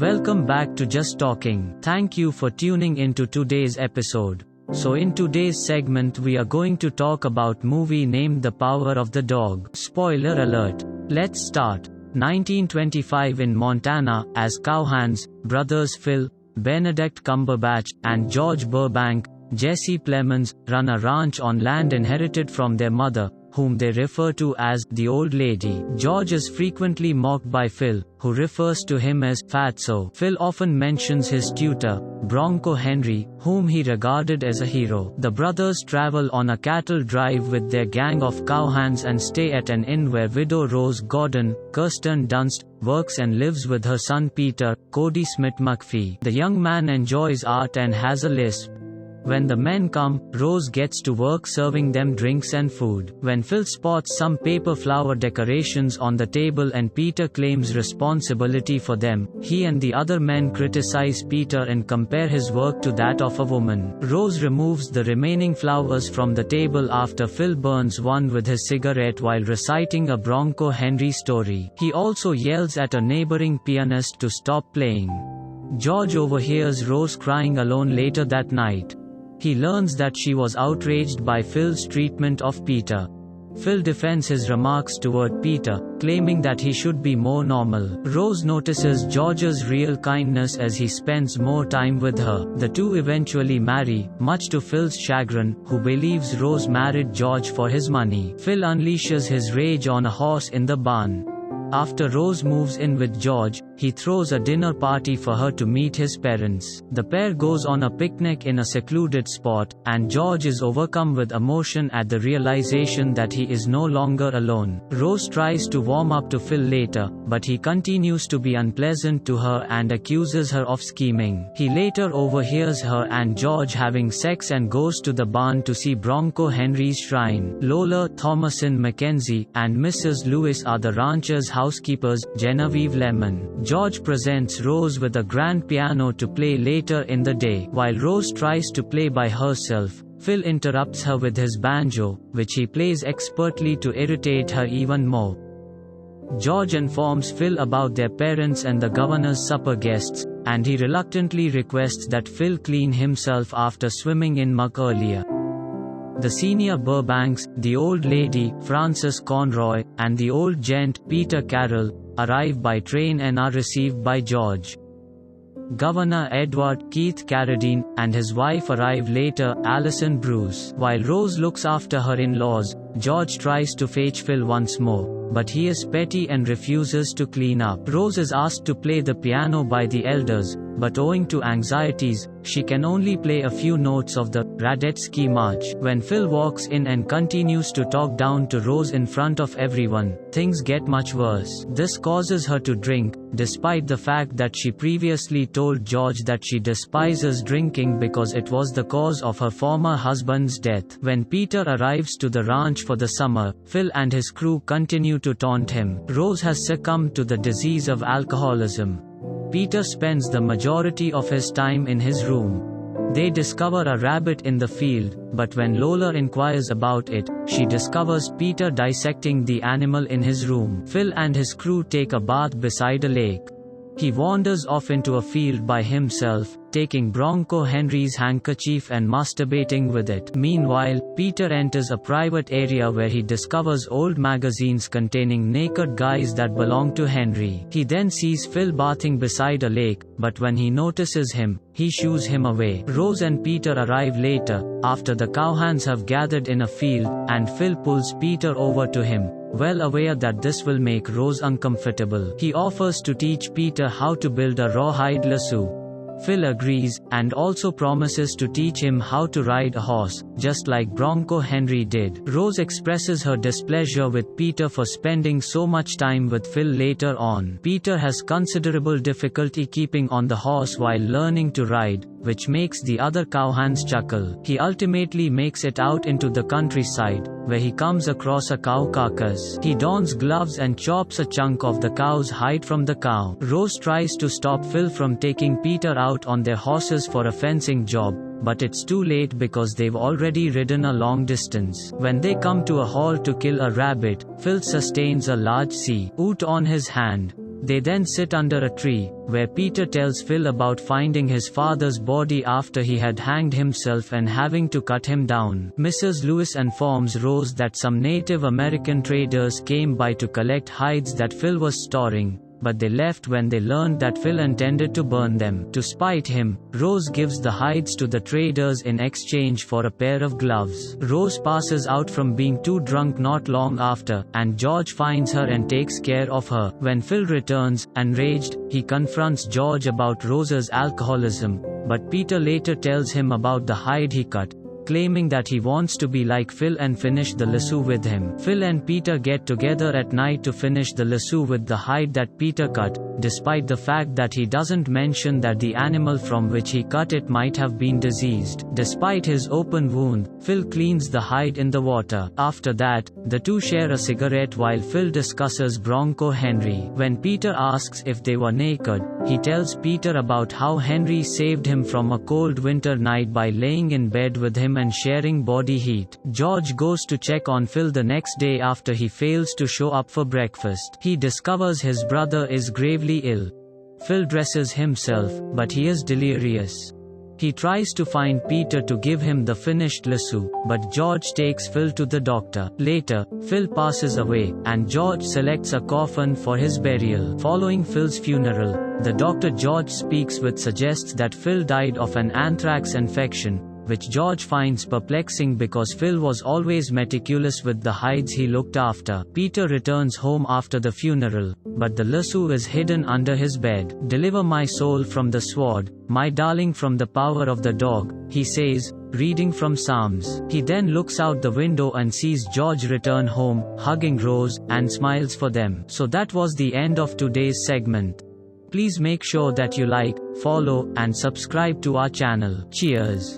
Welcome back to Just Talking. Thank you for tuning into today's episode. So in today's segment we are going to talk about movie named The Power of the Dog. Spoiler alert. Let's start. 1925 in Montana, as cowhands, brothers Phil, Benedict Cumberbatch, and George Burbank, Jesse Plemons, run a ranch on land inherited from their mother, whom they refer to as the old lady. George is frequently mocked by Phil, who refers to him as Fatso. Phil often mentions his tutor, Bronco Henry, whom he regarded as a hero. The brothers travel on a cattle drive with their gang of cowhands and stay at an inn where widow Rose Gordon, Kirsten Dunst, works and lives with her son Peter, Cody Smith McPhee. The young man enjoys art and has a lisp. When the men come, Rose gets to work serving them drinks and food. When Phil spots some paper flower decorations on the table and Peter claims responsibility for them, he and the other men criticize Peter and compare his work to that of a woman. Rose removes the remaining flowers from the table after Phil burns one with his cigarette while reciting a Bronco Henry story. He also yells at a neighboring pianist to stop playing. George overhears Rose crying alone later that night. He learns that she was outraged by Phil's treatment of Peter. Phil defends his remarks toward Peter, claiming that he should be more normal. Rose notices George's real kindness as he spends more time with her. The two eventually marry, much to Phil's chagrin, who believes Rose married George for his money. Phil unleashes his rage on a horse in the barn. After Rose moves in with George, he throws a dinner party for her to meet his parents. The pair goes on a picnic in a secluded spot, and George is overcome with emotion at the realization that he is no longer alone. Rose tries to warm up to Phil later, but he continues to be unpleasant to her and accuses her of scheming. He later overhears her and George having sex and goes to the barn to see Bronco Henry's shrine. Lola, Thomasin Mackenzie, and Mrs. Lewis are the rancher's housekeepers, Genevieve Lemon. George presents Rose with a grand piano to play later in the day. While Rose tries to play by herself, Phil interrupts her with his banjo, which he plays expertly to irritate her even more. George informs Phil about their parents and the governor's supper guests, and he reluctantly requests that Phil clean himself after swimming in muck earlier. The senior Burbanks, the old lady, Frances Conroy, and the old gent, Peter Carroll, arrive by train and are received by George. Governor Edward Keith Carradine and his wife arrive later, Alison Bruce. While Rose looks after her in-laws, George tries to fetch Phil once more, but he is petty and refuses to clean up. Rose is asked to play the piano by the elders, but owing to anxieties, she can only play a few notes of the Radetzky March. When Phil walks in and continues to talk down to Rose in front of everyone, things get much worse. This causes her to drink, despite the fact that she previously told George that she despises drinking because it was the cause of her former husband's death. When Peter arrives to the ranch for the summer, Phil and his crew continue to taunt him. Rose has succumbed to the disease of alcoholism. Peter spends the majority of his time in his room. They discover a rabbit in the field, but when Lola inquires about it, she discovers Peter dissecting the animal in his room. Phil and his crew take a bath beside a lake. He wanders off into a field by himself, taking Bronco Henry's handkerchief and masturbating with it. Meanwhile, Peter enters a private area where he discovers old magazines containing naked guys that belong to Henry. He then sees Phil bathing beside a lake, but when he notices him, he shoos him away. Rose and Peter arrive later, after the cowhands have gathered in a field, and Phil pulls Peter over to him, well aware that this will make Rose uncomfortable. He offers to teach Peter how to build a rawhide lasso. Phil agrees, and also promises to teach him how to ride a horse, just like Bronco Henry did. Rose expresses her displeasure with Peter for spending so much time with Phil later on. Peter has considerable difficulty keeping on the horse while learning to ride, which makes the other cowhands chuckle. He ultimately makes it out into the countryside, where he comes across a cow carcass. He dons gloves and chops a chunk of the cow's hide from the cow. Rose tries to stop Phil from taking Peter out on their horses for a fencing job, but it's too late because they've already ridden a long distance. When they come to a hall to kill a rabbit, Phil sustains a large sea oot on his hand. They then sit under a tree, where Peter tells Phil about finding his father's body after he had hanged himself and having to cut him down. Mrs. Lewis informs Rose that some Native American traders came by to collect hides that Phil was storing, but they left when they learned that Phil intended to burn them. To spite him, Rose gives the hides to the traders in exchange for a pair of gloves. Rose passes out from being too drunk not long after, and George finds her and takes care of her. When Phil returns, enraged, he confronts George about Rose's alcoholism, but Peter later tells him about the hide he cut, claiming that he wants to be like Phil and finish the lasso with him. Phil and Peter get together at night to finish the lasso with the hide that Peter cut, despite the fact that he doesn't mention that the animal from which he cut it might have been diseased. Despite his open wound, Phil cleans the hide in the water. After that, the two share a cigarette while Phil discusses Bronco Henry. When Peter asks if they were naked, he tells Peter about how Henry saved him from a cold winter night by laying in bed with him and sharing body heat. George goes to check on Phil the next day after he fails to show up for breakfast. He discovers his brother is gravely ill. Phil dresses himself, but he is delirious. He tries to find Peter to give him the finished lasso, but George takes Phil to the doctor. Later, Phil passes away, and George selects a coffin for his burial. Following Phil's funeral, the doctor George speaks with suggests that Phil died of an anthrax infection, which George finds perplexing because Phil was always meticulous with the hides he looked after. Peter returns home after the funeral, but the lasso is hidden under his bed. "Deliver my soul from the sword, my darling, from the power of the dog," he says, reading from Psalms. He then looks out the window and sees George return home, hugging Rose, and smiles for them. So that was the end of today's segment. Please make sure that you like, follow, and subscribe to our channel. Cheers.